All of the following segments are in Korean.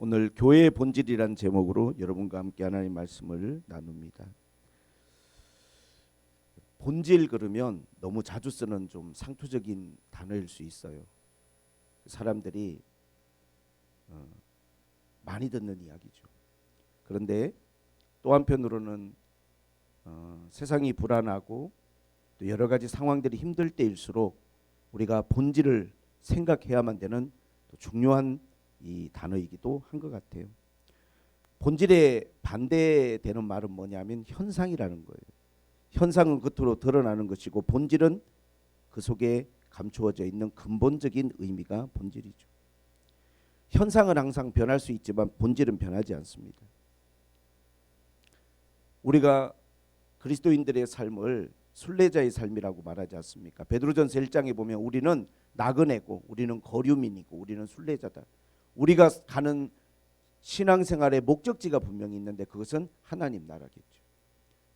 오늘 교회의 본질이란 제목으로 여러분과 함께 하나님의 말씀을 나눕니다. 본질 그러면 너무 자주 쓰는 좀 상투적인 단어일 수 있어요. 사람들이 많이 듣는 이야기죠. 그런데 또 한편으로는 세상이 불안하고 또 여러 가지 상황들이 힘들 때일수록 우리가 본질을 생각해야만 되는 또 중요한 이 단어이기도 한 것 같아요. 본질에 반대되는 말은 뭐냐면 현상이라는 거예요. 현상은 겉으로 드러나는 것이고 본질은 그 속에 감추어져 있는 근본적인 의미가 본질이죠. 현상은 항상 변할 수 있지만 본질은 변하지 않습니다. 우리가 그리스도인들의 삶을 순례자의 삶이라고 말하지 않습니까? 베드로전서 1장에 보면 우리는 나그네고 우리는 거류민이고 우리는 순례자다. 우리가 가는 신앙생활의 목적지가 분명히 있는데 그것은 하나님 나라겠죠.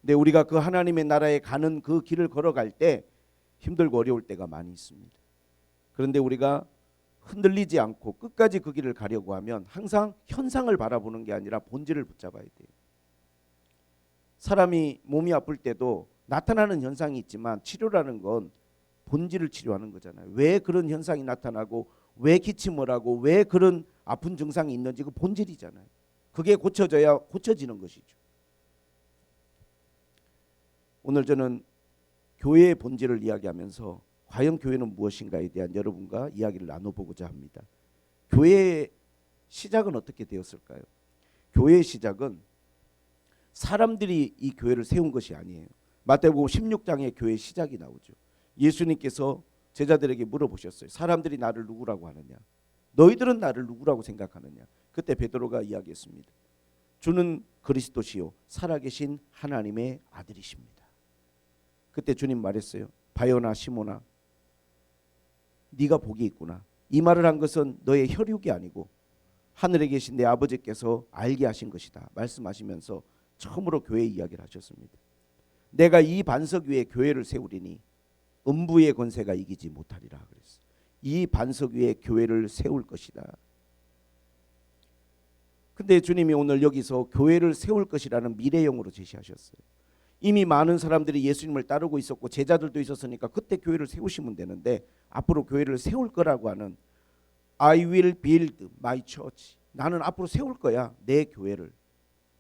근데 우리가 그 하나님의 나라에 가는 그 길을 걸어갈 때 힘들고 어려울 때가 많이 있습니다. 그런데 우리가 흔들리지 않고 끝까지 그 길을 가려고 하면 항상 현상을 바라보는 게 아니라 본질을 붙잡아야 돼요. 사람이 몸이 아플 때도 나타나는 현상이 있지만 치료라는 건 본질을 치료하는 거잖아요. 왜 그런 현상이 나타나고 왜 기침을 하고 왜 그런 아픈 증상이 있는지 그 본질이잖아요. 그게 고쳐져야 고쳐지는 것이죠. 오늘 저는 교회의 본질을 이야기하면서 과연 교회는 무엇인가에 대한 여러분과 이야기를 나눠보고자 합니다. 교회의 시작은 어떻게 되었을까요? 교회의 시작은 사람들이 이 교회를 세운 것이 아니에요. 마태복음 16장에 교회의 시작이 나오죠. 예수님께서 제자들에게 물어보셨어요. 사람들이 나를 누구라고 하느냐? 너희들은 나를 누구라고 생각하느냐? 그때 베드로가 이야기했습니다. 주는 그리스도시요 살아계신 하나님의 아들이십니다. 그때 주님 말했어요. 바요나 시모나 네가 복이 있구나. 이 말을 한 것은 너의 혈육이 아니고 하늘에 계신 내 아버지께서 알게 하신 것이다. 말씀하시면서 처음으로 교회 이야기를 하셨습니다. 내가 이 반석 위에 교회를 세우리니 음부의 권세가 이기지 못하리라 그랬어요. 이 반석 위에 교회를 세울 것이다. 근데 주님이 오늘 여기서 교회를 세울 것이라는 미래형으로 제시하셨어요. 이미 많은 사람들이 예수님을 따르고 있었고 제자들도 있었으니까 그때 교회를 세우시면 되는데 앞으로 교회를 세울 거라고 하는 I will build my church. 나는 앞으로 세울 거야 내 교회를.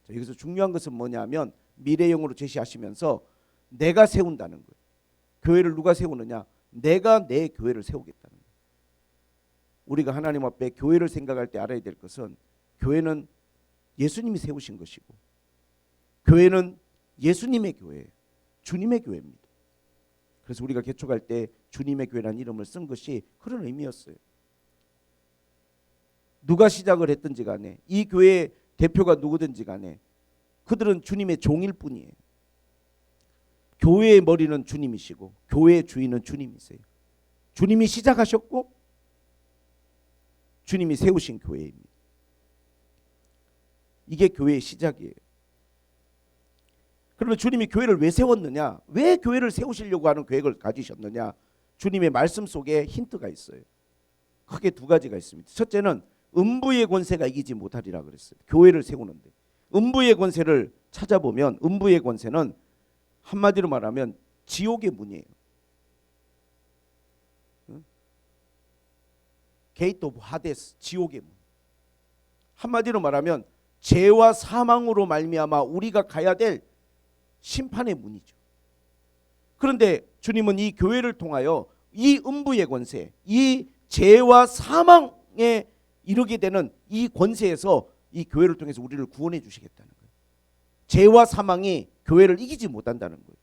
여기서 중요한 것은 뭐냐면 미래형으로 제시하시면서 내가 세운다는 거예요. 교회를 누가 세우느냐? 내가 내 교회를 세우겠다는 거예요. 우리가 하나님 앞에 교회를 생각할 때 알아야 될 것은 교회는 예수님이 세우신 것이고 교회는 예수님의 교회예요. 주님의 교회입니다. 그래서 우리가 개척할 때 주님의 교회라는 이름을 쓴 것이 그런 의미였어요. 누가 시작을 했든지 간에 이 교회의 대표가 누구든지 간에 그들은 주님의 종일 뿐이에요. 교회의 머리는 주님이시고 교회의 주인은 주님이세요. 주님이 시작하셨고 주님이 세우신 교회입니다. 이게 교회의 시작이에요. 그러면 주님이 교회를 왜 세웠느냐? 왜 교회를 세우시려고 하는 계획을 가지셨느냐? 주님의 말씀 속에 힌트가 있어요. 크게 두 가지가 있습니다. 첫째는 음부의 권세가 이기지 못하리라 그랬어요. 교회를 세우는데 음부의 권세를 찾아보면 음부의 권세는 한마디로 말하면 지옥의 문이에요. 게이트 오브 하데스, 지옥의 문. 한마디로 말하면 죄와 사망으로 말미암아 우리가 가야 될 심판의 문이죠. 그런데 주님은 이 교회를 통하여 이 음부의 권세, 이 죄와 사망에 이르게 되는 이 권세에서 이 교회를 통해서 우리를 구원해 주시겠다는 거예요. 죄와 사망이 교회를 이기지 못한다는 거예요.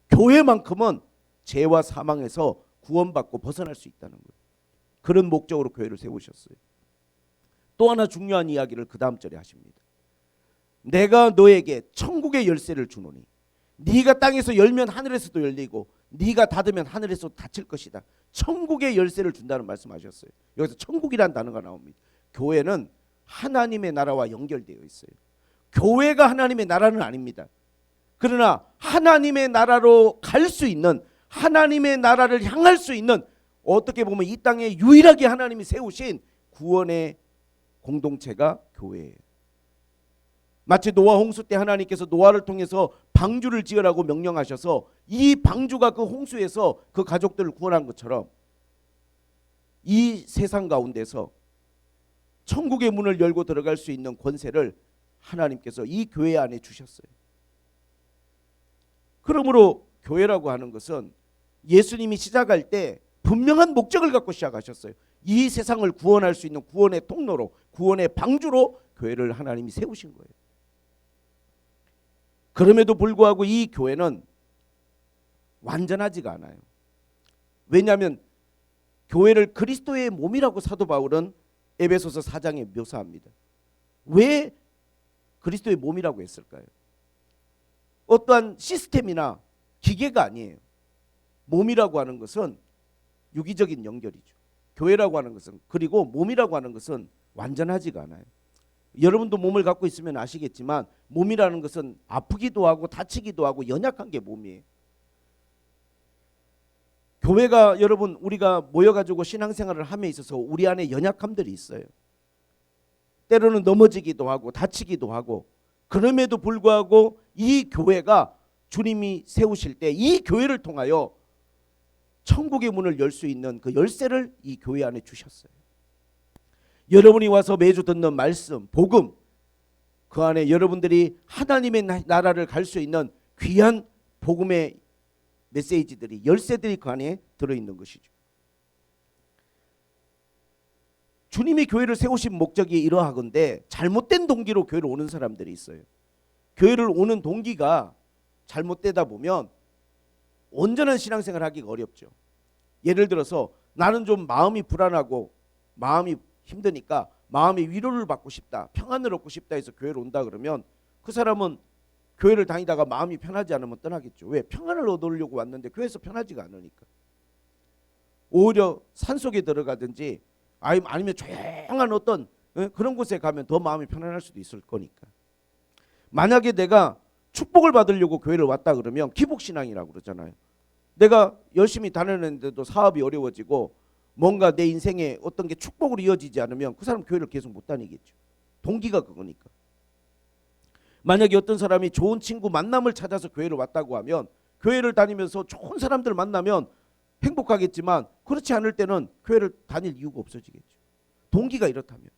교회만큼은 죄와 사망에서 구원받고 벗어날 수 있다는 거예요. 그런 목적으로 교회를 세우셨어요. 또 하나 중요한 이야기를 그 다음 절에 하십니다. 내가 너에게 천국의 열쇠를 주노니 네가 땅에서 열면 하늘에서도 열리고 네가 닫으면 하늘에서 닫힐 것이다. 천국의 열쇠를 준다는 말씀하셨어요. 여기서 천국이라는 단어가 나옵니다. 교회는 하나님의 나라와 연결되어 있어요. 교회가 하나님의 나라는 아닙니다. 그러나 하나님의 나라로 갈 수 있는, 하나님의 나라를 향할 수 있는, 어떻게 보면 이 땅에 유일하게 하나님이 세우신 구원의 공동체가 교회예요. 마치 노아 홍수 때 하나님께서 노아를 통해서 방주를 지으라고 명령하셔서 이 방주가 그 홍수에서 그 가족들을 구원한 것처럼 이 세상 가운데서 천국의 문을 열고 들어갈 수 있는 권세를 하나님께서 이 교회 안에 주셨어요. 그러므로 교회라고 하는 것은 예수님이 시작할 때 분명한 목적을 갖고 시작하셨어요. 이 세상을 구원할 수 있는 구원의 통로로, 구원의 방주로 교회를 하나님이 세우신 거예요. 그럼에도 불구하고 이 교회는 완전하지가 않아요. 왜냐하면 교회를 그리스도의 몸이라고 사도 바울은 에베소서 4장에 묘사합니다. 왜 그리스도의 몸이라고 했을까요? 어떠한 시스템이나 기계가 아니에요. 몸이라고 하는 것은 유기적인 연결이죠. 교회라고 하는 것은, 그리고 몸이라고 하는 것은 완전하지가 않아요. 여러분도 몸을 갖고 있으면 아시겠지만 몸이라는 것은 아프기도 하고 다치기도 하고 연약한 게 몸이에요. 교회가 여러분 우리가 모여가지고 신앙생활을 함에 있어서 우리 안에 연약함들이 있어요. 때로는 넘어지기도 하고 다치기도 하고, 그럼에도 불구하고 이 교회가 주님이 세우실 때 이 교회를 통하여 천국의 문을 열 수 있는 그 열쇠를 이 교회 안에 주셨어요. 여러분이 와서 매주 듣는 말씀, 복음, 그 안에 여러분들이 하나님의 나라를 갈 수 있는 귀한 복음의 메시지들이, 열쇠들이 그 안에 들어있는 것이죠. 주님이 교회를 세우신 목적이 이러하건대 잘못된 동기로 교회를 오는 사람들이 있어요. 교회를 오는 동기가 잘못되다 보면 온전한 신앙생활을 하기가 어렵죠. 예를 들어서 나는 좀 마음이 불안하고 마음이 힘드니까 마음의 위로를 받고 싶다, 평안을 얻고 싶다 해서 교회를 온다 그러면 그 사람은 교회를 다니다가 마음이 편하지 않으면 떠나겠죠. 왜? 평안을 얻으려고 왔는데 교회에서 편하지가 않으니까. 오히려 산속에 들어가든지 아니면 조용한 어떤 그런 곳에 가면 더 마음이 편안할 수도 있을 거니까. 만약에 내가 축복을 받으려고 교회를 왔다 그러면 기복신앙이라고 그러잖아요. 내가 열심히 다녔는데도 사업이 어려워지고 뭔가 내 인생에 어떤 게 축복으로 이어지지 않으면 그 사람 교회를 계속 못 다니겠죠. 동기가 그거니까. 만약에 어떤 사람이 좋은 친구 만남을 찾아서 교회를 왔다고 하면 교회를 다니면서 좋은 사람들 만나면 행복하겠지만 그렇지 않을 때는 교회를 다닐 이유가 없어지겠죠. 동기가 이렇다면.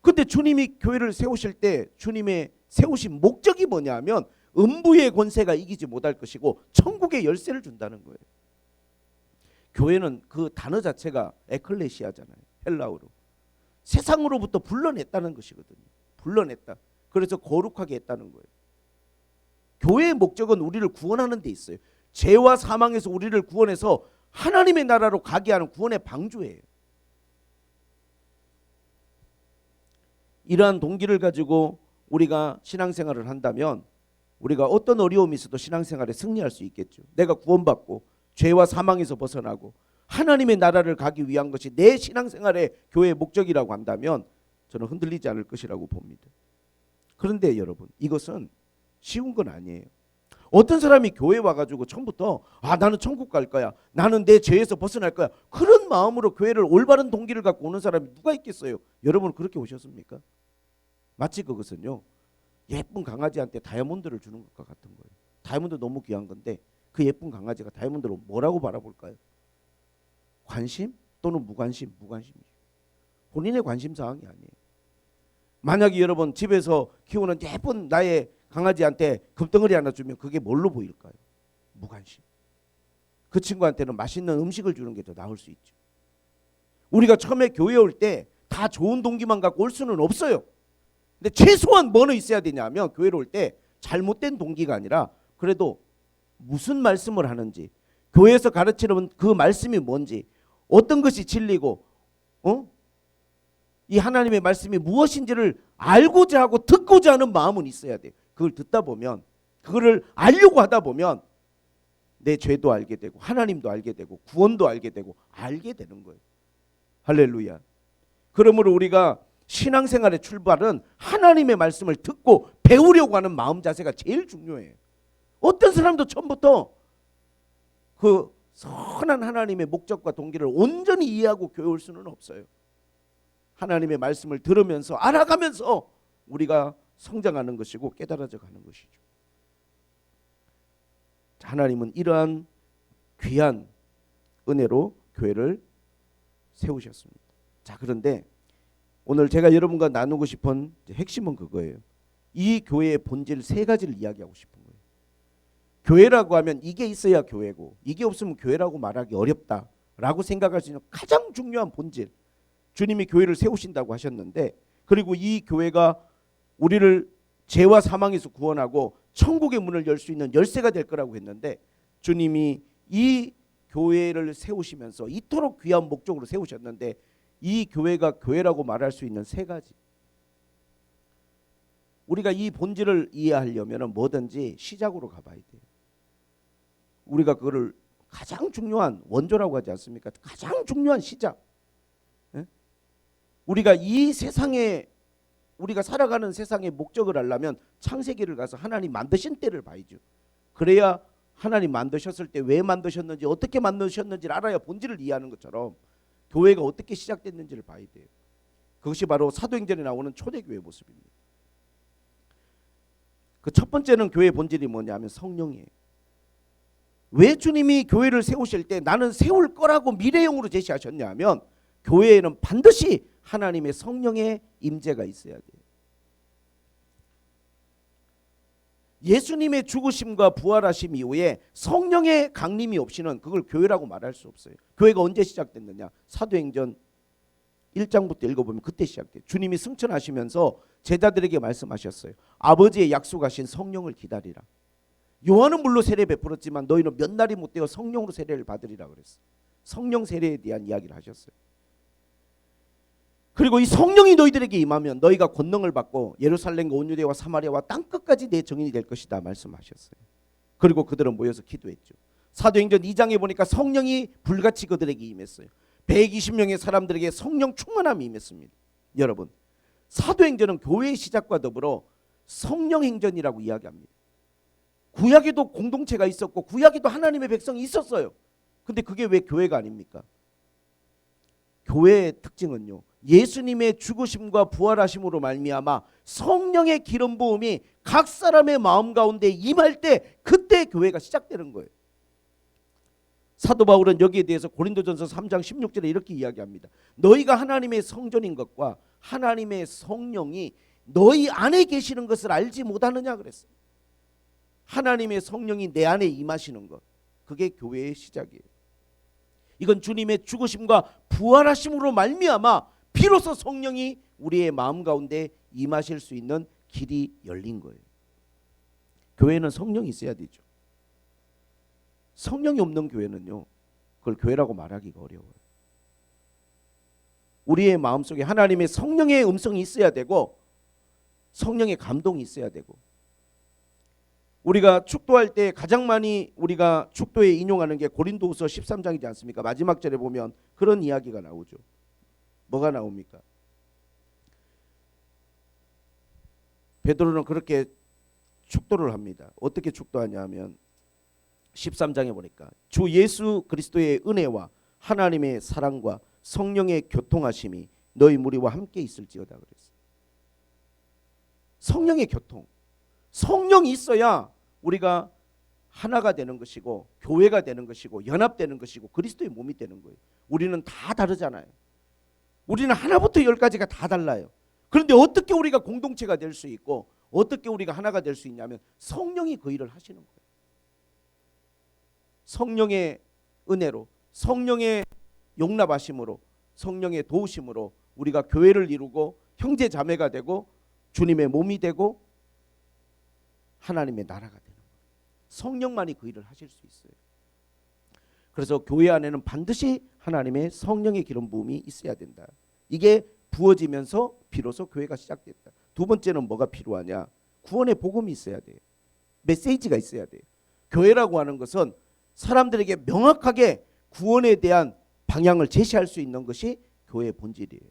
근데 주님이 교회를 세우실 때 주님의 세우신 목적이 뭐냐면 음부의 권세가 이기지 못할 것이고 천국의 열쇠를 준다는 거예요. 교회는 그 단어 자체가 에클레시아잖아요. 헬라어로. 세상으로부터 불러냈다는 것이거든요. 불러냈다. 그래서 거룩하게 했다는 거예요. 교회의 목적은 우리를 구원하는 데 있어요. 죄와 사망에서 우리를 구원해서 하나님의 나라로 가게 하는 구원의 방주예요. 이러한 동기를 가지고 우리가 신앙생활을 한다면 우리가 어떤 어려움이 있어도 신앙생활에 승리할 수 있겠죠. 내가 구원받고 죄와 사망에서 벗어나고 하나님의 나라를 가기 위한 것이 내 신앙생활의 교회의 목적이라고 한다면 저는 흔들리지 않을 것이라고 봅니다. 그런데 여러분, 이것은 쉬운 건 아니에요. 어떤 사람이 교회 와가지고 처음부터 나는 천국 갈 거야, 나는 내 죄에서 벗어날 거야, 그런 마음으로 교회를 올바른 동기를 갖고 오는 사람이 누가 있겠어요? 여러분 그렇게 오셨습니까? 마치 그것은요, 예쁜 강아지한테 다이아몬드를 주는 것과 같은 거예요. 다이아몬드 너무 귀한 건데 그 예쁜 강아지가 다이아몬드로 뭐라고 바라볼까요? 관심 또는 무관심? 무관심이죠. 본인의 관심사항이 아니에요. 만약에 여러분 집에서 키우는 예쁜 나의 강아지한테 금덩어리 하나 주면 그게 뭘로 보일까요? 무관심. 그 친구한테는 맛있는 음식을 주는 게 더 나을 수 있죠. 우리가 처음에 교회에 올 때 다 좋은 동기만 갖고 올 수는 없어요. 근데 최소한 뭐는 있어야 되냐면 교회를 올 때 잘못된 동기가 아니라 그래도 무슨 말씀을 하는지, 교회에서 가르치는 그 말씀이 뭔지, 어떤 것이 진리고 이 하나님의 말씀이 무엇인지를 알고자 하고 듣고자 하는 마음은 있어야 돼요. 그걸 듣다 보면, 그거를 알려고 하다 보면 내 죄도 알게 되고 하나님도 알게 되고 구원도 알게 되고 알게 되는 거예요. 할렐루야. 그러므로 우리가 신앙생활의 출발은 하나님의 말씀을 듣고 배우려고 하는 마음 자세가 제일 중요해요. 어떤 사람도 처음부터 그 선한 하나님의 목적과 동기를 온전히 이해하고 교회 올 수는 없어요. 하나님의 말씀을 들으면서 알아가면서 우리가 성장하는 것이고 깨달아져 가는 것이죠. 하나님은 이러한 귀한 은혜로 교회를 세우셨습니다. 자, 그런데 오늘 제가 여러분과 나누고 싶은 핵심은 그거예요. 이 교회의 본질 세 가지를 이야기하고 싶은 거예요. 교회라고 하면 이게 있어야 교회고 이게 없으면 교회라고 말하기 어렵다라고 생각할 수 있는 가장 중요한 본질, 주님이 교회를 세우신다고 하셨는데, 그리고 이 교회가 우리를 죄와 사망에서 구원하고 천국의 문을 열 수 있는 열쇠가 될 거라고 했는데, 주님이 이 교회를 세우시면서 이토록 귀한 목적으로 세우셨는데 이 교회가 교회라고 말할 수 있는 세 가지, 우리가 이 본질을 이해하려면 뭐든지 시작으로 가봐야 돼요. 우리가 그거를 가장 중요한 원조라고 하지 않습니까? 가장 중요한 시작. 예? 우리가 이 세상에, 우리가 살아가는 세상의 목적을 알려면 창세기를 가서 하나님 만드신 때를 봐야죠. 그래야 하나님 만드셨을 때 왜 만드셨는지, 어떻게 만드셨는지를 알아야 본질을 이해하는 것처럼 교회가 어떻게 시작됐는지를 봐야 돼요. 그것이 바로 사도행전에 나오는 초대교회 모습입니다. 그 첫 번째는 교회의 본질이 뭐냐면 성령이에요. 왜 주님이 교회를 세우실 때 나는 세울 거라고 미래형으로 제시하셨냐면, 교회에는 반드시 하나님의 성령의 임재가 있어야 돼요. 예수님의 죽으심과 부활하심 이후에 성령의 강림이 없이는 그걸 교회라고 말할 수 없어요. 교회가 언제 시작됐느냐? 사도행전 1장부터 읽어보면 그때 시작돼요. 주님이 승천하시면서 제자들에게 말씀하셨어요. 아버지의 약속하신 성령을 기다리라. 요한은 물론 세례 베풀었지만 너희는 몇 날이 못 되어 성령으로 세례를 받으리라 그랬어요. 성령 세례에 대한 이야기를 하셨어요. 그리고 이 성령이 너희들에게 임하면 너희가 권능을 받고 예루살렘과 온 유대와 사마리아와 땅끝까지 내 증인이 될 것이다 말씀하셨어요. 그리고 그들은 모여서 기도했죠. 사도행전 2장에 보니까 성령이 불같이 그들에게 임했어요. 120명의 사람들에게 성령 충만함이 임했습니다. 여러분, 사도행전은 교회의 시작과 더불어 성령행전이라고 이야기합니다. 구약에도 공동체가 있었고 구약에도 하나님의 백성이 있었어요. 근데 그게 왜 교회가 아닙니까? 교회의 특징은요, 예수님의 죽으심과 부활하심으로 말미암아 성령의 기름 부음이 각 사람의 마음 가운데 임할 때 그때 교회가 시작되는 거예요. 사도 바울은 여기에 대해서 고린도전서 3장 16절에 이렇게 이야기합니다. 너희가 하나님의 성전인 것과 하나님의 성령이 너희 안에 계시는 것을 알지 못하느냐 그랬어요. 하나님의 성령이 내 안에 임하시는 것, 그게 교회의 시작이에요. 이건 주님의 죽으심과 부활하심으로 말미암아 비로소 성령이 우리의 마음 가운데 임하실 수 있는 길이 열린 거예요. 교회는 성령이 있어야 되죠. 성령이 없는 교회는요, 그걸 교회라고 말하기가 어려워요. 우리의 마음속에 하나님의 성령의 음성이 있어야 되고 성령의 감동이 있어야 되고, 우리가 축도할 때 가장 많이 우리가 축도에 인용하는 게 고린도후서 13장이지 않습니까? 마지막 절에 보면 그런 이야기가 나오죠. 뭐가 나옵니까? 베드로는 그렇게 축도를 합니다. 어떻게 축도하냐 하면 13장에 보니까 주 예수 그리스도의 은혜와 하나님의 사랑과 성령의 교통하심이 너희 무리와 함께 있을지어다 그랬어요. 성령의 교통, 성령이 있어야 우리가 하나가 되는 것이고 교회가 되는 것이고 연합되는 것이고 그리스도의 몸이 되는 거예요. 우리는 다 다르잖아요. 우리는 하나부터 열까지가 다 달라요. 그런데 어떻게 우리가 공동체가 될 수 있고 어떻게 우리가 하나가 될 수 있냐면 성령이 그 일을 하시는 거예요. 성령의 은혜로, 성령의 용납하심으로, 성령의 도우심으로 우리가 교회를 이루고 형제 자매가 되고 주님의 몸이 되고 하나님의 나라가 되는 거예요. 성령만이 그 일을 하실 수 있어요. 그래서 교회 안에는 반드시 하나님의 성령의 기름 부음이 있어야 된다. 이게 부어지면서 비로소 교회가 시작됐다. 두 번째는 뭐가 필요하냐? 구원의 복음이 있어야 돼요. 메시지가 있어야 돼요. 교회라고 하는 것은 사람들에게 명확하게 구원에 대한 방향을 제시할 수 있는 것이 교회의 본질이에요.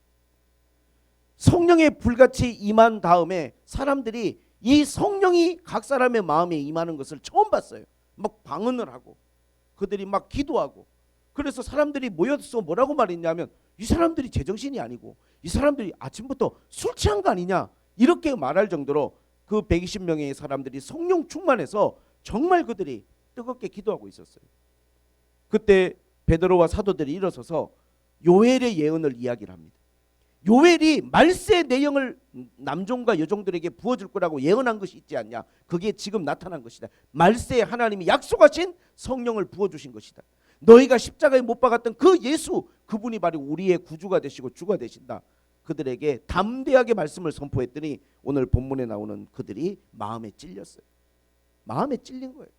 성령의 불같이 임한 다음에 사람들이 이 성령이 각 사람의 마음에 임하는 것을 처음 봤어요. 막 방언을 하고 그들이 막 기도하고 그래서 사람들이 모여서 뭐라고 말했냐면 이 사람들이 제정신이 아니고 이 사람들이 아침부터 술 취한 거 아니냐 이렇게 말할 정도로 그 120명의 사람들이 성령 충만해서 정말 그들이 뜨겁게 기도하고 있었어요. 그때 베드로와 사도들이 일어서서 요엘의 예언을 이야기를 합니다. 요엘이 말세의 내용을 남종과 여종들에게 부어줄 거라고 예언한 것이 있지 않냐. 그게 지금 나타난 것이다. 말세에 하나님이 약속하신 성령을 부어주신 것이다. 너희가 십자가에 못 박았던 그 예수, 그분이 바로 우리의 구주가 되시고 주가 되신다. 그들에게 담대하게 말씀을 선포했더니 오늘 본문에 나오는 그들이 마음에 찔렸어요. 마음에 찔린 거예요.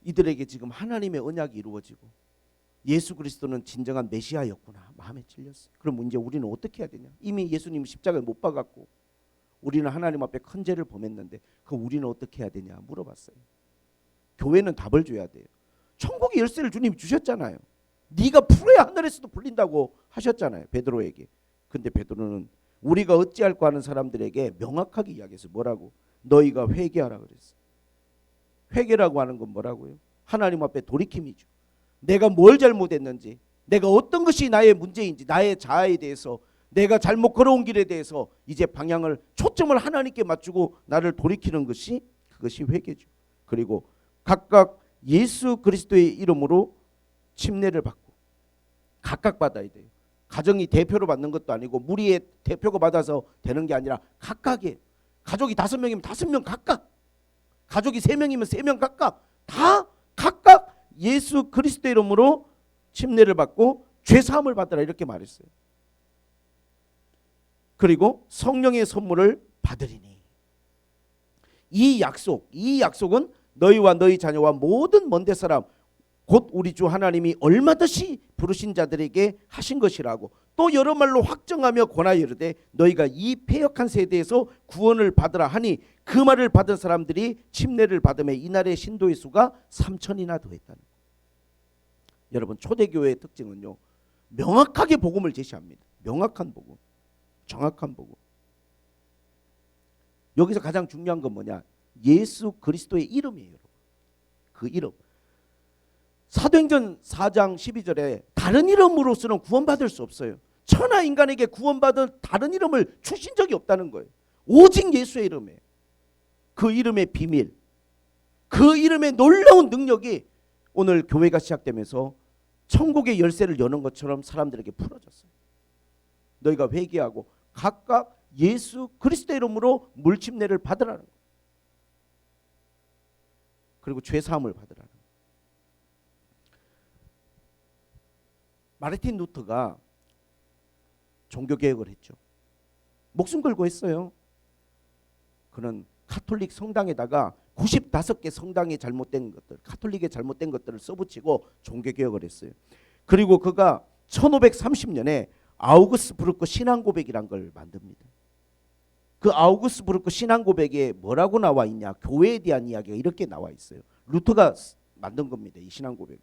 이들에게 지금 하나님의 언약이 이루어지고 예수 그리스도는 진정한 메시아였구나. 마음에 찔렸어요. 그럼 이제 우리는 어떻게 해야 되냐? 이미 예수님이 십자가에 못 박았고 우리는 하나님 앞에 큰 죄를 범했는데 그럼 우리는 어떻게 해야 되냐 물어봤어요. 교회는 답을 줘야 돼요. 천국의 열쇠를 주님이 주셨잖아요. 네가 풀어야 하늘에서도 풀린다고 하셨잖아요. 베드로에게. 근데 베드로는 우리가 어찌할까 하는 사람들에게 명확하게 이야기했어요. 뭐라고? 너희가 회개하라 그랬어요. 회개라고 하는 건 뭐라고요? 하나님 앞에 돌이킴이죠. 내가 뭘 잘못했는지, 내가 어떤 것이 나의 문제인지, 나의 자아에 대해서, 내가 잘못 걸어온 길에 대해서 이제 방향을, 초점을 하나님께 맞추고 나를 돌이키는 것이, 그것이 회개죠. 그리고 각각 예수 그리스도의 이름으로 침례를 받고 각각 받아야 돼요. 가정이 대표로 받는 것도 아니고 무리의 대표가 받아서 되는 게 아니라 각각의, 가족이 5명이면 5명 각각, 가족이 3명이면 3명 각각, 다 각각 예수 그리스도의 이름으로 침례를 받고 죄사함을 받으라 이렇게 말했어요. 그리고 성령의 선물을 받으리니. 이 약속은 너희와 너희 자녀와 모든 먼데 사람 곧 우리 주 하나님이 얼마든지 부르신 자들에게 하신 것이라고 또 여러 말로 확정하며 권하여 이르되 너희가 이 패역한 세대에서 구원을 받으라 하니 그 말을 받은 사람들이 침례를 받음에 이날의 신도의 수가 3,000이나 더했다는 거예요. 여러분, 초대교회의 특징은요, 명확하게 복음을 제시합니다. 명확한 복음, 정확한 복음. 여기서 가장 중요한 건 뭐냐? 예수 그리스도의 이름이에요. 여러분. 그 이름. 사도행전 4장 12절에 다른 이름으로서는 구원받을 수 없어요. 천하 인간에게 구원받은 다른 이름을 주신 적이 없다는 거예요. 오직 예수의 이름에, 그 이름의 비밀, 그 이름의 놀라운 능력이 오늘 교회가 시작되면서 천국의 열쇠를 여는 것처럼 사람들에게 풀어졌어요. 너희가 회개하고 각각 예수 그리스도의 이름으로 물침례를 받으라는 거예요. 그리고 죄사함을 받으라는 거예요. 마르틴 루터가 종교개혁을 했죠. 목숨 걸고 했어요. 그는 카톨릭 성당에다가 95개 성당의 잘못된 것들, 카톨릭의 잘못된 것들을 써붙이고 종교개혁을 했어요. 그리고 그가 1530년에 아우구스부르크 신앙고백이란 걸 만듭니다. 그 아우구스부르크 신앙고백에 뭐라고 나와 있냐? 교회에 대한 이야기가 이렇게 나와 있어요. 루터가 만든 겁니다. 이 신앙고백을.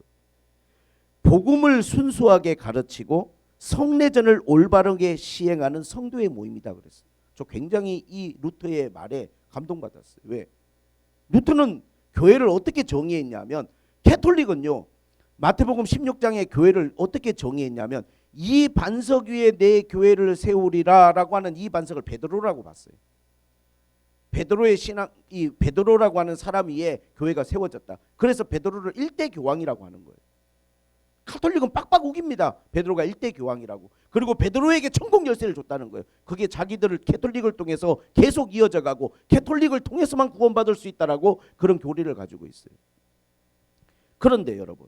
복음을 순수하게 가르치고 성례전을 올바르게 시행하는 성도의 모임이다 그랬어요. 저 굉장히 이 루터의 말에 감동받았어요. 왜? 루터는 교회를 어떻게 정의했냐면, 캐톨릭은요, 마태복음 16장의 교회를 어떻게 정의했냐면 이 반석 위에 내 교회를 세우리라 라고 하는 이 반석을 베드로라고 봤어요. 베드로의 신앙, 이 베드로라고 하는 사람 위에 교회가 세워졌다. 그래서 베드로를 일대 교황이라고 하는 거예요. 카톨릭은 빡빡 우깁니다. 베드로가 일대 교황이라고. 그리고 베드로에게 천국 열쇠를 줬다는 거예요. 그게 자기들을 캐톨릭을 통해서 계속 이어져 가고 캐톨릭을 통해서만 구원받을 수 있다라고 그런 교리를 가지고 있어요. 그런데 여러분,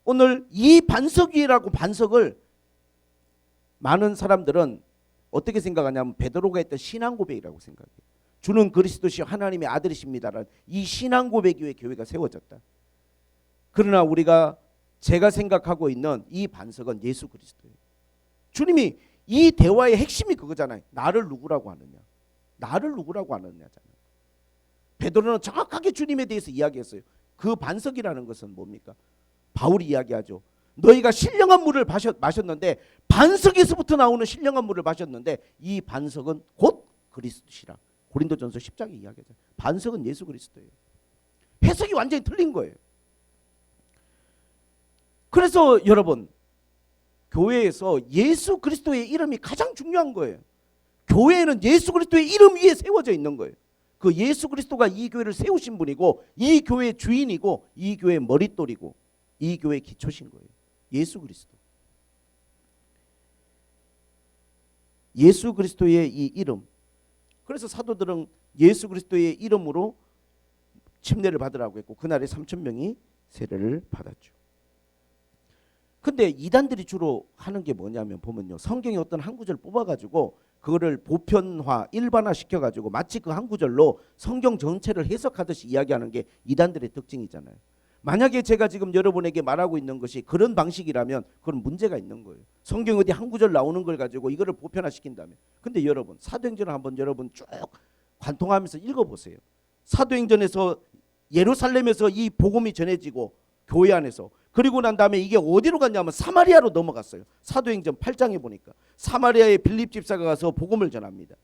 오늘 이 반석 위라고 반석을 많은 사람들은 어떻게 생각하냐면 베드로가 했던 신앙 고백이라고 생각해요. 주는 그리스도시요 하나님의 아들이십니다라는 이 신앙 고백 위에 교회가 세워졌다. 그러나 제가 생각하고 있는 이 반석은 예수 그리스도예요. 주님이 이 대화의 핵심이 그거잖아요. 나를 누구라고 하느냐. 나를 누구라고 하느냐잖아요. 베드로는 정확하게 주님에 대해서 이야기했어요. 그 반석이라는 것은 뭡니까? 바울이 이야기하죠. 너희가 신령한 물을 마셨는데, 반석에서부터 나오는 신령한 물을 마셨는데 이 반석은 곧 그리스도시라. 고린도전서 10장에 이야기하잖아요. 반석은 예수 그리스도예요. 해석이 완전히 틀린 거예요. 그래서 여러분, 교회에서 예수 그리스도의 이름이 가장 중요한 거예요. 교회는 예수 그리스도의 이름 위에 세워져 있는 거예요. 그 예수 그리스도가 이 교회를 세우신 분이고, 이 교회의 주인이고, 이 교회의 머릿돌이고, 이 교회의 기초신 거예요. 예수 그리스도. 예수 그리스도의 이 이름. 그래서 사도들은 예수 그리스도의 이름으로 침례를 받으라고 했고, 그날에 3,000명이 세례를 받았죠. 근데 이단들이 주로 하는 게 뭐냐면 보면요, 성경의 어떤 한 구절 뽑아가지고 그거를 보편화, 일반화 시켜가지고 마치 그 한 구절로 성경 전체를 해석하듯이 이야기하는 게 이단들의 특징이잖아요. 만약에 제가 지금 여러분에게 말하고 있는 것이 그런 방식이라면 그건 문제가 있는 거예요. 성경 어디 한 구절 나오는 걸 가지고 이거를 보편화시킨다면. 근데 여러분, 사도행전을 한번 여러분 쭉 관통하면서 읽어보세요. 사도행전에서 예루살렘에서 이 복음이 전해지고 교회 안에서, 그리고 난 다음에 이게 어디로 갔냐면 사마리아로 넘어갔어요. 사도행전 8장에 보니까 사마리아에 빌립 집사가 가서 복음을 전합니다.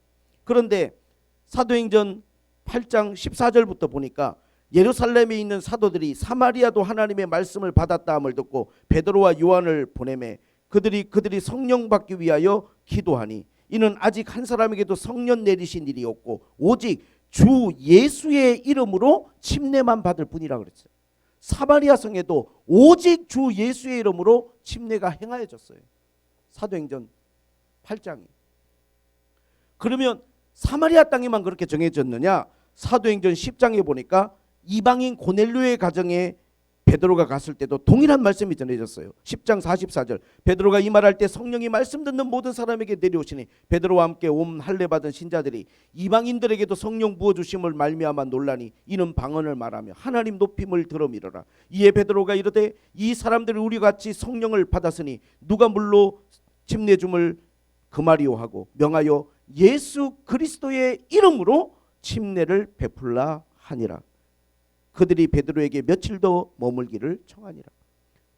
그런데 사도행전 8장 14절부터 보니까 예루살렘에 있는 사도들이 사마리아도 하나님의 말씀을 받았다함을 듣고 베드로와 요한을 보내매 그들이 성령 받기 위하여 기도하니 이는 아직 한 사람에게도 성령 내리신 일이 없고 오직 주 예수의 이름으로 침례만 받을 뿐이라 그랬어요. 사마리아 성에도 오직 주 예수의 이름으로 침례가 행하여졌어요. 사도행전 8장이. 그러면 사마리아 땅에만 그렇게 정해졌느냐? 사도행전 10장에 보니까 이방인 고넬료의 가정에 베드로가 갔을 때도 동일한 말씀이 전해졌어요. 10장 44절, 베드로가 이 말할 때 성령이 말씀 듣는 모든 사람에게 내려오시니 베드로와 함께 온 할례 받은 신자들이 이방인들에게도 성령 부어주심을 말미암아 놀라니 이는 방언을 말하며 하나님 높임을 들어미러라. 이에 베드로가 이르되 이 사람들이 우리 같이 성령을 받았으니 누가 물로 침례 줌을 금하리오 하고 명하여 예수 그리스도의 이름으로 침례를 베풀라 하니라. 그들이 베드로에게 며칠 더 머물기를 청하니라.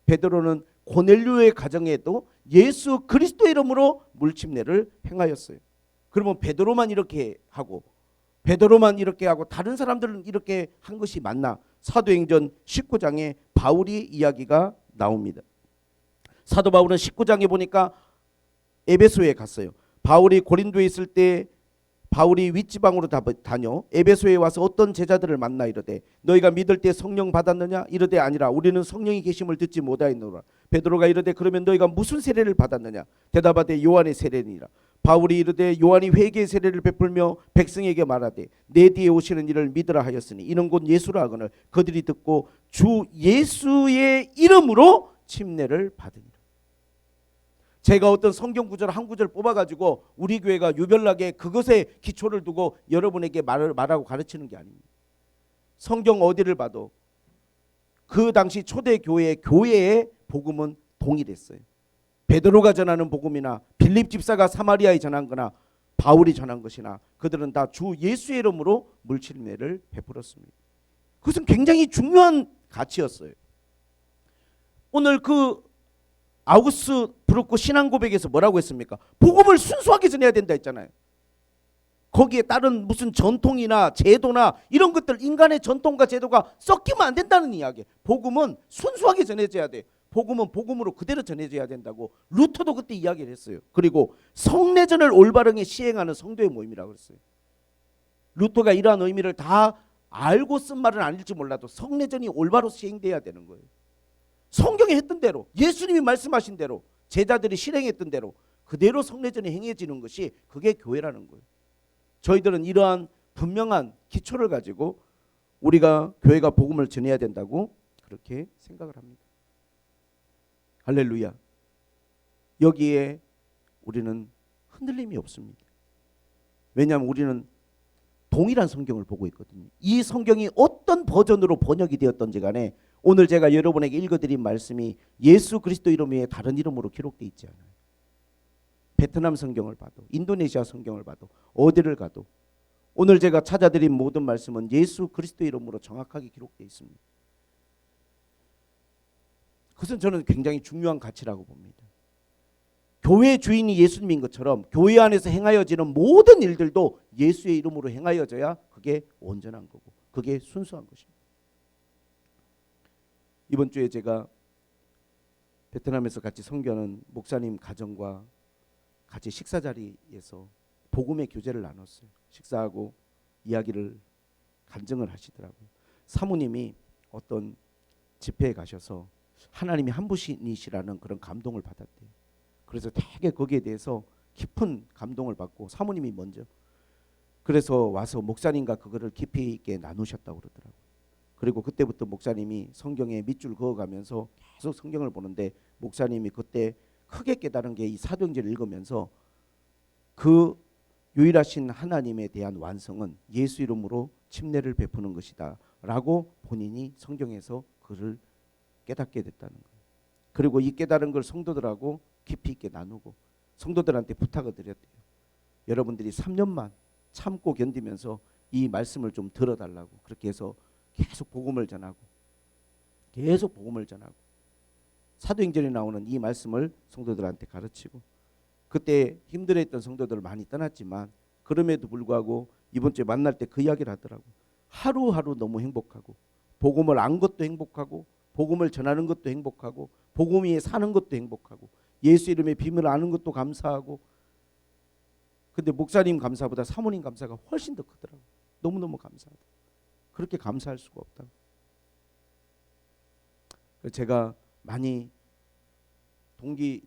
베드로는 고넬료의 가정에도 예수 그리스도의 이름으로 물침례를 행하였어요. 그러면 베드로만 이렇게 하고 다른 사람들은 이렇게 한 것이 맞나? 사도행전 19장에 바울이 이야기가 나옵니다. 사도 바울은 19장에 보니까 에베소에 갔어요. 바울이 고린도에 있을 때 바울이 윗지방으로 다녀 에베소에 와서 어떤 제자들을 만나 이르되 너희가 믿을 때 성령 받았느냐? 이르되 아니라 우리는 성령이 계심을 듣지 못하였노라. 베드로가 이르되 그러면 너희가 무슨 세례를 받았느냐? 대답하되 요한의 세례니라. 바울이 이르되 요한이 회개의 세례를 베풀며 백성에게 말하되 내 뒤에 오시는 이를 믿으라 하였으니 이는 곧 예수라 하거늘 그들이 듣고 주 예수의 이름으로 침례를 받으니라. 제가 어떤 성경 구절 한 구절 뽑아가지고 우리 교회가 유별나게 그것에 기초를 두고 여러분에게 말하고 가르치는 게 아닙니다. 성경 어디를 봐도 그 당시 초대 교회의 복음은 동일했어요. 베드로가 전하는 복음이나 빌립 집사가 사마리아에 전한 거나 바울이 전한 것이나 그들은 다 주 예수의 이름으로 물침례를 베풀었습니다. 그것은 굉장히 중요한 가치였어요. 오늘 그 아우구스 브루크 신앙고백에서 뭐라고 했습니까? 복음을 순수하게 전해야 된다 했잖아요. 거기에 따른 무슨 전통이나 제도나 이런 것들, 인간의 전통과 제도가 섞이면 안 된다는 이야기. 복음은 순수하게 전해져야 돼. 복음은 복음으로 그대로 전해져야 된다고 루터도 그때 이야기를 했어요. 그리고 성례전을 올바르게 시행하는 성도의 모임이라고 그랬어요. 루터가 이러한 의미를 다 알고 쓴 말은 아닐지 몰라도 성례전이 올바로 시행돼야 되는 거예요. 성경에 했던 대로, 예수님이 말씀하신 대로, 제자들이 실행했던 대로 그대로 성례전이 행해지는 것이 그게 교회라는 거예요. 저희들은 이러한 분명한 기초를 가지고 우리가 교회가 복음을 전해야 된다고 그렇게 생각을 합니다. 할렐루야. 여기에 우리는 흔들림이 없습니다. 왜냐하면 우리는 동일한 성경을 보고 있거든요. 이 성경이 어떤 버전으로 번역이 되었던지 간에 오늘 제가 여러분에게 읽어드린 말씀이 예수 그리스도 이름 외에 다른 이름으로 기록되어 있지 않아요. 베트남 성경을 봐도 인도네시아 성경을 봐도 어디를 가도 오늘 제가 찾아드린 모든 말씀은 예수 그리스도 이름으로 정확하게 기록되어 있습니다. 그것은 저는 굉장히 중요한 가치라고 봅니다. 교회 주인이 예수님인 것처럼 교회 안에서 행하여지는 모든 일들도 예수의 이름으로 행하여져야 그게 온전한 거고 그게 순수한 것입니다. 이번 주에 제가 베트남에서 같이 섬기는 목사님 가정과 같이 식사 자리에서 복음의 교제를 나눴어요. 식사하고 이야기를 간증을 하시더라고요. 사모님이 어떤 집회에 가셔서 하나님이 한 분이시라는 그런 감동을 받았대요. 그래서 되게 거기에 대해서 깊은 감동을 받고 사모님이 먼저 그래서 와서 목사님과 그거를 깊이 있게 나누셨다고 그러더라고요. 그리고 그때부터 목사님이 성경에 밑줄 그어가면서 계속 성경을 보는데 목사님이 그때 크게 깨달은 게 이 사도행전을 읽으면서 그 유일하신 하나님에 대한 완성은 예수 이름으로 침례를 베푸는 것이다 라고 본인이 성경에서 그를 깨닫게 됐다는 거예요. 그리고 이 깨달은 걸 성도들하고 깊이 있게 나누고 성도들한테 부탁을 드렸대요. 여러분들이 3년만 참고 견디면서 이 말씀을 좀 들어달라고 그렇게 해서 계속 복음을 전하고 사도행전에 나오는 이 말씀을 성도들한테 가르치고 그때 힘들어했던 성도들을 많이 떠났지만 그럼에도 불구하고 이번 주에 만날 때 그 이야기를 하더라고. 하루하루 너무 행복하고 복음을 안 것도 행복하고 복음을 전하는 것도 행복하고 복음 위에 사는 것도 행복하고 예수 이름의 비밀을 아는 것도 감사하고 근데 목사님 감사보다 사모님 감사가 훨씬 더 크더라고. 너무너무 감사하다. 그렇게 감사할 수가 없다고. 제가 많이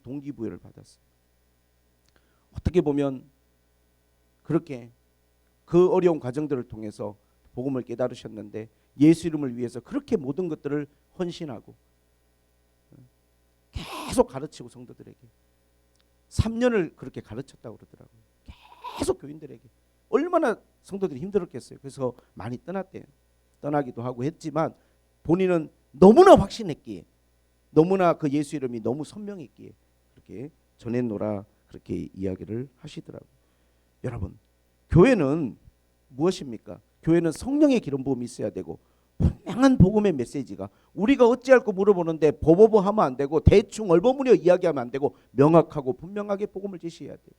동기부여를 받았어요. 어떻게 보면 그렇게 그 어려운 과정들을 통해서 복음을 깨달으셨는데 예수 이름을 위해서 그렇게 모든 것들을 헌신하고 계속 가르치고 성도들에게 3년을 그렇게 가르쳤다고 그러더라고요. 계속 교인들에게 얼마나 성도들이 힘들었겠어요. 그래서 많이 떠났대요. 떠나기도 하고 했지만 본인은 너무나 확신했기에 너무나 그 예수 이름이 너무 선명했기에 그렇게 전했노라 그렇게 이야기를 하시더라고요. 여러분 교회는 무엇입니까? 교회는 성령의 기름 부음이 있어야 되고 분명한 복음의 메시지가 우리가 어찌할까 물어보는데 보보보 하면 안 되고 대충 얼버무려 이야기하면 안 되고 명확하고 분명하게 복음을 제시해야 돼요.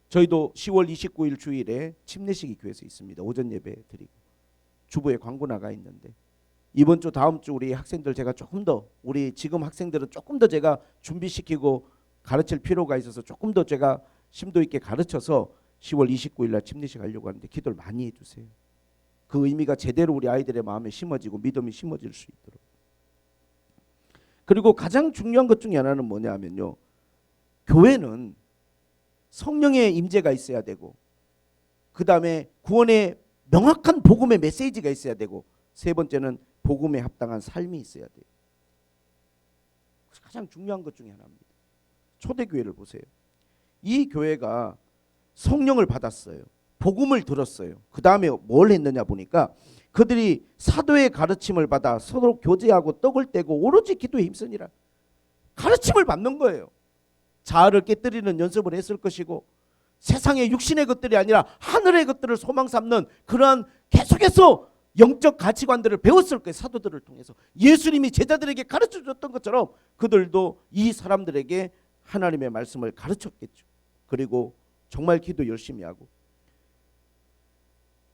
저희도 10월 29일 주일에 침례식이 교회에서 있습니다. 오전 예배 드리고 주부에 광고 나가 있는데 이번 주 다음 주 우리 학생들 제가 조금 더 우리 지금 학생들은 조금 더 제가 준비시키고 가르칠 필요가 있어서 조금 더 제가 심도 있게 가르쳐서 10월 29일 날 침례식 하려고 하는데 기도를 많이 해주세요. 그 의미가 제대로 우리 아이들의 마음에 심어지고 믿음이 심어질 수 있도록. 그리고 가장 중요한 것 중에 하나는 뭐냐 하면요. 교회는 성령의 임재가 있어야 되고 그 다음에 구원의 명확한 복음의 메시지가 있어야 되고 세 번째는 복음에 합당한 삶이 있어야 돼요. 가장 중요한 것 중에 하나입니다. 초대교회를 보세요. 이 교회가 성령을 받았어요. 복음을 들었어요. 그 다음에 뭘 했느냐 보니까 그들이 사도의 가르침을 받아 서로 교제하고 떡을 떼고 오로지 기도에 힘쓰니라. 가르침을 받는 거예요. 자아를 깨뜨리는 연습을 했을 것이고 세상의 육신의 것들이 아니라 하늘의 것들을 소망 삼는 그러한 계속해서 영적 가치관들을 배웠을 거예요. 사도들을 통해서 예수님이 제자들에게 가르쳐줬던 것처럼 그들도 이 사람들에게 하나님의 말씀을 가르쳤겠죠. 그리고 정말 기도 열심히 하고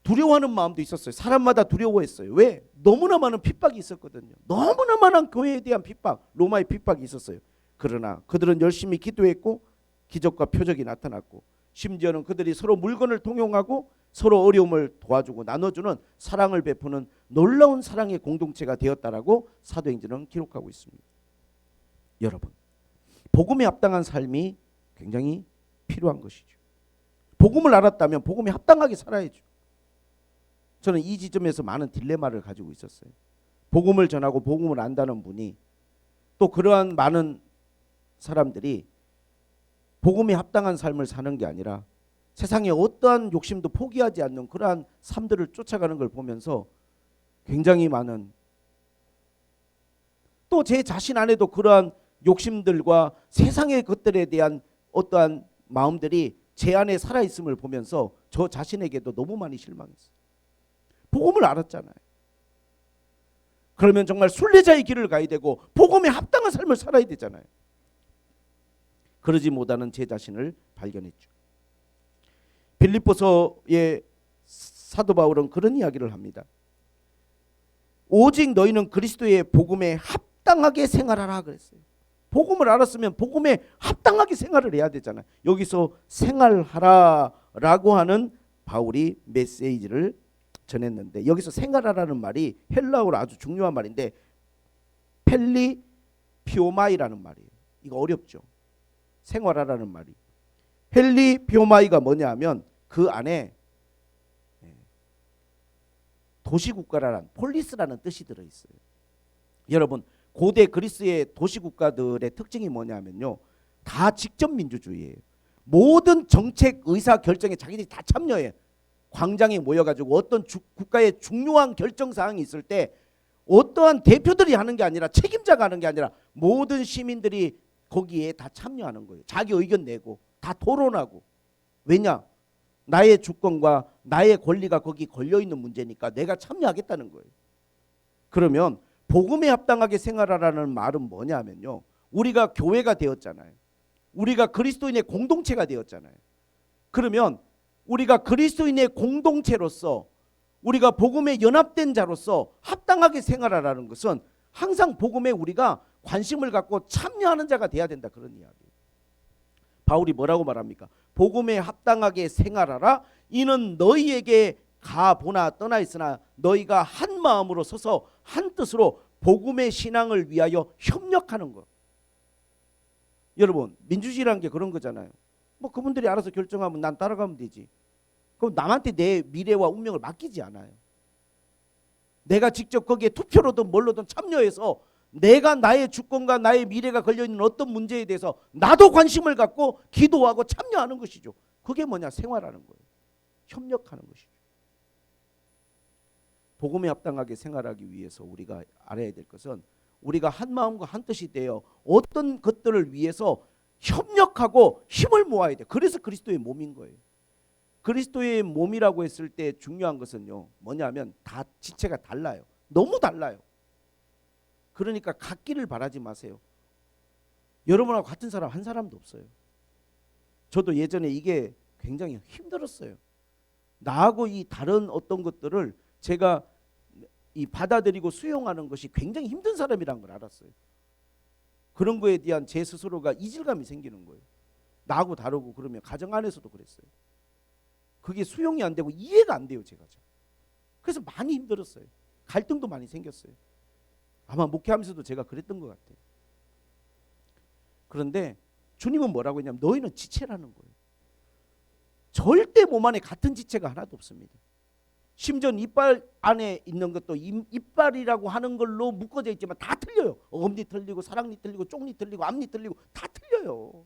두려워하는 마음도 있었어요. 사람마다 두려워했어요. 왜? 너무나 많은 핍박이 있었거든요. 너무나 많은 교회에 대한 핍박, 로마의 핍박이 있었어요. 그러나 그들은 열심히 기도했고 기적과 표적이 나타났고 심지어는 그들이 서로 물건을 통용하고 서로 어려움을 도와주고 나눠주는 사랑을 베푸는 놀라운 사랑의 공동체가 되었다라고 사도행전은 기록하고 있습니다. 여러분, 복음에 합당한 삶이 굉장히 필요한 것이죠. 복음을 알았다면 복음에 합당하게 살아야죠. 저는 이 지점에서 많은 딜레마를 가지고 있었어요. 복음을 전하고 복음을 안다는 분이 또 그러한 많은 사람들이 복음에 합당한 삶을 사는 게 아니라 세상의 어떠한 욕심도 포기하지 않는 그러한 삶들을 쫓아가는 걸 보면서 굉장히 많은 또 제 자신 안에도 그러한 욕심들과 세상의 것들에 대한 어떠한 마음들이 제 안에 살아있음을 보면서 저 자신에게도 너무 많이 실망했어요. 복음을 알았잖아요. 그러면 정말 순례자의 길을 가야 되고 복음에 합당한 삶을 살아야 되잖아요. 그러지 못하는 제 자신을 발견했죠. 빌립보서의 사도 바울은 그런 이야기를 합니다. 오직 너희는 그리스도의 복음에 합당하게 생활하라 그랬어요. 복음을 알았으면 복음에 합당하게 생활을 해야 되잖아요. 여기서 생활하라라고 하는 바울이 메시지를 전했는데, 여기서 생활하라는 말이 헬라어로 아주 중요한 말인데 펠리피오마이라는 말이에요. 이거 어렵죠. 생활하라는 말이. 펠리피오마이가 뭐냐 하면 그 안에 도시국가라는 폴리스라는 뜻이 들어있어요. 여러분, 고대 그리스의 도시국가들의 특징이 뭐냐면요, 다 직접민주주의예요. 모든 정책 의사결정에 자기들이 다 참여해요. 광장에 모여가지고 어떤 국가의 중요한 결정사항이 있을 때 어떠한 대표들이 하는 게 아니라, 책임자가 하는 게 아니라 모든 시민들이 거기에 다 참여하는 거예요. 자기 의견 내고 다 토론하고. 왜냐? 나의 주권과 나의 권리가 거기 걸려있는 문제니까 내가 참여하겠다는 거예요. 그러면 복음에 합당하게 생활하라는 말은 뭐냐면요, 우리가 교회가 되었잖아요. 우리가 그리스도인의 공동체가 되었잖아요. 그러면 우리가 그리스도인의 공동체로서, 우리가 복음에 연합된 자로서 합당하게 생활하라는 것은 항상 복음에 우리가 관심을 갖고 참여하는 자가 돼야 된다, 그런 이야기예요. 바울이 뭐라고 말합니까? 복음에 합당하게 생활하라. 이는 너희에게 가보나 떠나 있으나 너희가 한 마음으로 서서 한 뜻으로 복음의 신앙을 위하여 협력하는 것. 여러분, 민주주의라는 게 그런 거잖아요. 뭐 그분들이 알아서 결정하면 난 따라가면 되지. 그럼 남한테 내 미래와 운명을 맡기지 않아요. 내가 직접 거기에 투표로든 뭘로든 참여해서 내가 나의 주권과 나의 미래가 걸려있는 어떤 문제에 대해서 나도 관심을 갖고 기도하고 참여하는 것이죠. 그게 뭐냐? 생활하는 거예요. 협력하는 것이죠. 복음에 합당하게 생활하기 위해서 우리가 알아야 될 것은, 우리가 한 마음과 한 뜻이 되어 어떤 것들을 위해서 협력하고 힘을 모아야 돼요. 그래서 그리스도의 몸인 거예요. 그리스도의 몸이라고 했을 때 중요한 것은요, 뭐냐면 다 지체가 달라요. 너무 달라요. 그러니까 같기를 바라지 마세요. 여러분하고 같은 사람 한 사람도 없어요. 저도 예전에 이게 굉장히 힘들었어요. 나하고 이 다른 어떤 것들을 제가 이 받아들이고 수용하는 것이 굉장히 힘든 사람이라는 걸 알았어요. 그런 거에 대한 제 스스로가 이질감이 생기는 거예요. 나하고 다르고 그러면 가정 안에서도 그랬어요. 그게 수용이 안 되고 이해가 안 돼요, 제가. 그래서 많이 힘들었어요. 갈등도 많이 생겼어요. 아마 목회하면서도 제가 그랬던 것 같아요. 그런데 주님은 뭐라고 했냐면 너희는 지체라는 거예요. 절대 몸 안에 같은 지체가 하나도 없습니다. 심지어 이빨 안에 있는 것도 이빨이라고 하는 걸로 묶어져 있지만 다 틀려요. 어금니 틀리고 사랑니 틀리고 쪽니 틀리고 앞니 틀리고 다 틀려요.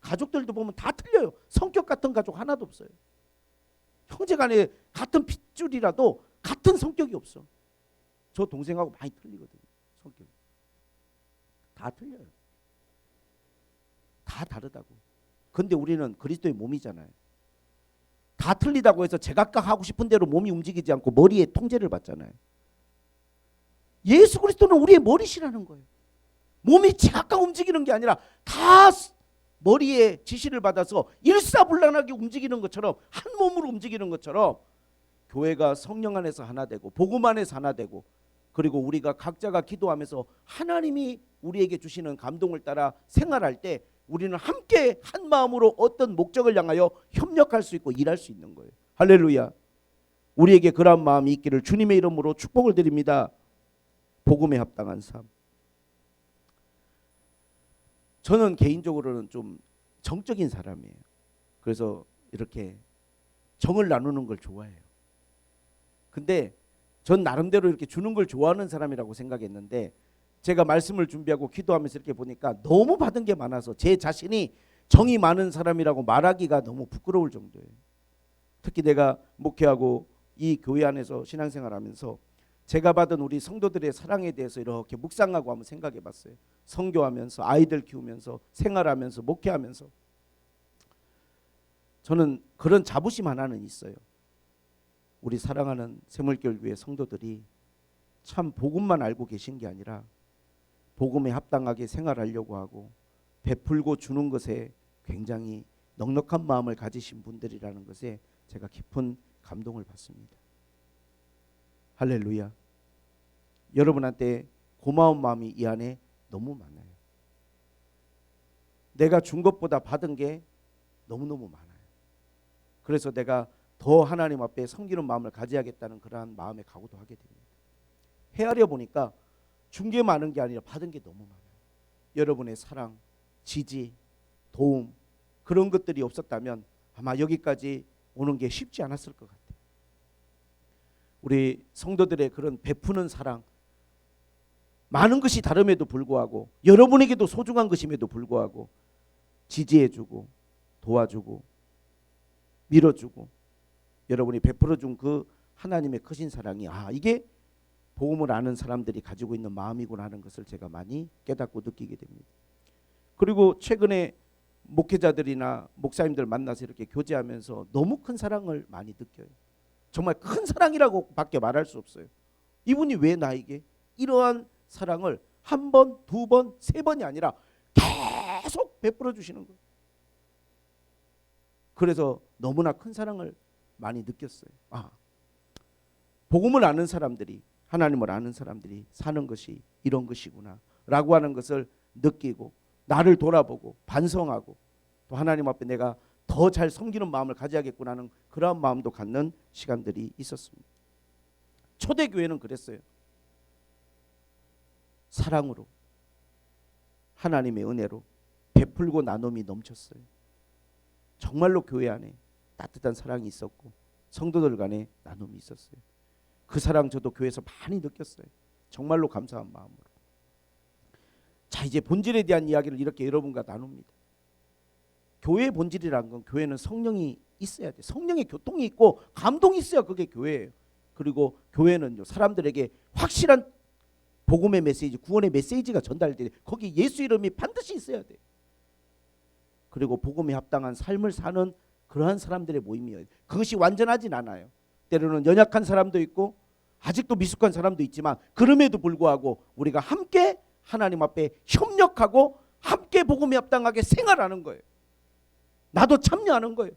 가족들도 보면 다 틀려요. 성격 같은 가족 하나도 없어요. 형제간에 같은 핏줄이라도 같은 성격이 없어. 저 동생하고 많이 틀리거든요. 성격이 다 틀려요. 다 다르다고. 근데 우리는 그리스도의 몸이잖아요. 다 틀리다고 해서 제각각 하고 싶은 대로 몸이 움직이지 않고 머리에 통제를 받잖아요. 예수 그리스도는 우리의 머리시라는 거예요. 몸이 제각각 움직이는 게 아니라 다 머리에 지시를 받아서 일사불란하게 움직이는 것처럼, 한 몸으로 움직이는 것처럼 교회가 성령 안에서 하나 되고 복음 안에서 하나 되고, 그리고 우리가 각자가 기도하면서 하나님이 우리에게 주시는 감동을 따라 생활할 때 우리는 함께 한 마음으로 어떤 목적을 향하여 협력할 수 있고 일할 수 있는 거예요. 할렐루야. 우리에게 그런 마음이 있기를 주님의 이름으로 축복을 드립니다. 복음에 합당한 삶. 저는 개인적으로는 좀 정적인 사람이에요. 그래서 이렇게 정을 나누는 걸 좋아해요. 근데 전 나름대로 이렇게 주는 걸 좋아하는 사람이라고 생각했는데, 제가 말씀을 준비하고 기도하면서 이렇게 보니까 너무 받은 게 많아서 제 자신이 정이 많은 사람이라고 말하기가 너무 부끄러울 정도예요. 특히 내가 목회하고 이 교회 안에서 신앙생활하면서 제가 받은 우리 성도들의 사랑에 대해서 이렇게 묵상하고 한번 생각해 봤어요. 선교하면서, 아이들 키우면서, 생활하면서, 목회하면서 저는 그런 자부심 하나는 있어요. 우리 사랑하는 샘물교회 성도들이 참 복음만 알고 계신 게 아니라 복음에 합당하게 생활하려고 하고 베풀고 주는 것에 굉장히 넉넉한 마음을 가지신 분들이라는 것에 제가 깊은 감동을 받습니다. 할렐루야. 여러분한테 고마운 마음이 이 안에 너무 많아요. 내가 준 것보다 받은 게 너무너무 많아요. 그래서 내가 더 하나님 앞에 섬기는 마음을 가져야겠다는 그러한 마음에 각오도 하게 됩니다. 헤아려 보니까 준 게 많은 게 아니라 받은 게 너무 많아요. 여러분의 사랑, 지지, 도움 그런 것들이 없었다면 아마 여기까지 오는 게 쉽지 않았을 것 같아요. 우리 성도들의 그런 베푸는 사랑, 많은 것이 다름에도 불구하고 여러분에게도 소중한 것임에도 불구하고 지지해주고 도와주고 밀어주고 여러분이 베풀어준 그 하나님의 크신 사랑이 이게 복음을 아는 사람들이 가지고 있는 마음이구나 하는 것을 제가 많이 깨닫고 느끼게 됩니다. 그리고 최근에 목회자들이나 목사님들 만나서 이렇게 교제하면서 너무 큰 사랑을 많이 느껴요. 정말 큰 사랑이라고 밖에 말할 수 없어요. 이분이 왜 나에게 이러한 사랑을 한 번, 두 번, 세 번이 아니라 계속 베풀어 주시는 거예요. 그래서 너무나 큰 사랑을 많이 느꼈어요. 복음을 아는 사람들이, 하나님을 아는 사람들이 사는 것이 이런 것이구나 라고 하는 것을 느끼고 나를 돌아보고 반성하고 또 하나님 앞에 내가 더 잘 섬기는 마음을 가져야겠구나 하는 그러한 마음도 갖는 시간들이 있었습니다. 초대교회는 그랬어요. 사랑으로 하나님의 은혜로 베풀고 나눔이 넘쳤어요. 정말로 교회 안에 따뜻한 사랑이 있었고 성도들 간에 나눔이 있었어요. 그 사랑 저도 교회에서 많이 느꼈어요. 정말로 감사한 마음으로. 자, 이제 본질에 대한 이야기를 이렇게 여러분과 나눕니다. 교회의 본질이란 건 교회는 성령이 있어야 돼. 성령의 교통이 있고 감동이 있어야 그게 교회예요. 그리고 교회는요, 사람들에게 확실한 복음의 메시지, 구원의 메시지가 전달돼. 거기 예수 이름이 반드시 있어야 돼. 그리고 복음에 합당한 삶을 사는 그러한 사람들의 모임이에요. 그것이 완전하진 않아요. 때로는 연약한 사람도 있고 아직도 미숙한 사람도 있지만 그럼에도 불구하고 우리가 함께 하나님 앞에 협력하고 함께 복음에 합당하게 생활하는 거예요. 나도 참여하는 거예요.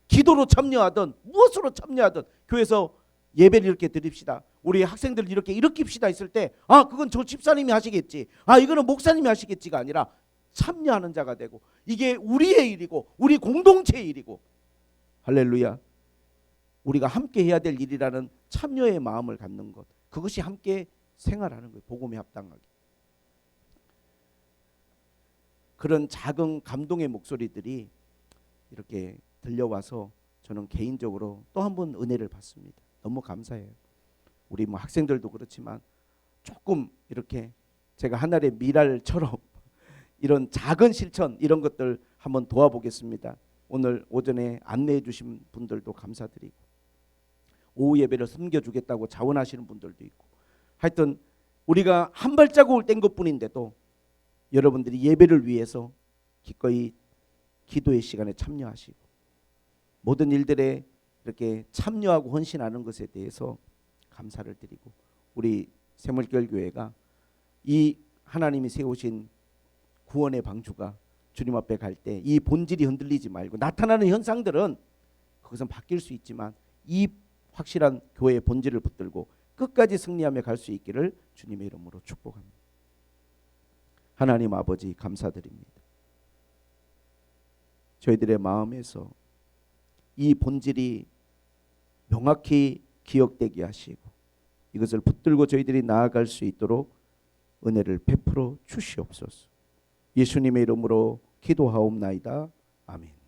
기도로 참여하든 무엇으로 참여하든 교회에서 예배를 이렇게 드립시다. 우리 학생들 이렇게 일으킵시다 했을 때 그건 저 집사님이 하시겠지. 이거는 목사님이 하시겠지가 아니라 참여하는 자가 되고 이게 우리의 일이고 우리 공동체의 일이고 할렐루야. 우리가 함께 해야 될 일이라는 참여의 마음을 갖는 것, 그것이 함께 생활하는 거예요. 복음에 합당하게. 그런 작은 감동의 목소리들이 이렇게 들려와서 저는 개인적으로 또 한 번 은혜를 받습니다. 너무 감사해요. 우리 학생들도 그렇지만 조금 이렇게 제가 하늘의 미랄처럼 이런 작은 실천 이런 것들 한번 도와보겠습니다. 오늘 오전에 안내해 주신 분들도 감사드리고 오후 예배를 섬겨주겠다고 자원하시는 분들도 있고 하여튼 우리가 한 발자국을 뗀 것뿐인데도 여러분들이 예배를 위해서 기꺼이 기도의 시간에 참여하시고 모든 일들에 이렇게 참여하고 헌신하는 것에 대해서 감사를 드리고 우리 새물결교회가 이 하나님이 세우신 구원의 방주가 주님 앞에 갈 때 이 본질이 흔들리지 말고 나타나는 현상들은 그것은 바뀔 수 있지만 이 확실한 교회의 본질을 붙들고 끝까지 승리하며 갈 수 있기를 주님의 이름으로 축복합니다. 하나님 아버지 감사드립니다. 저희들의 마음에서 이 본질이 명확히 기억되게 하시고 이것을 붙들고 저희들이 나아갈 수 있도록 은혜를 베풀어 주시옵소서. 예수님의 이름으로 기도하옵나이다. 아멘.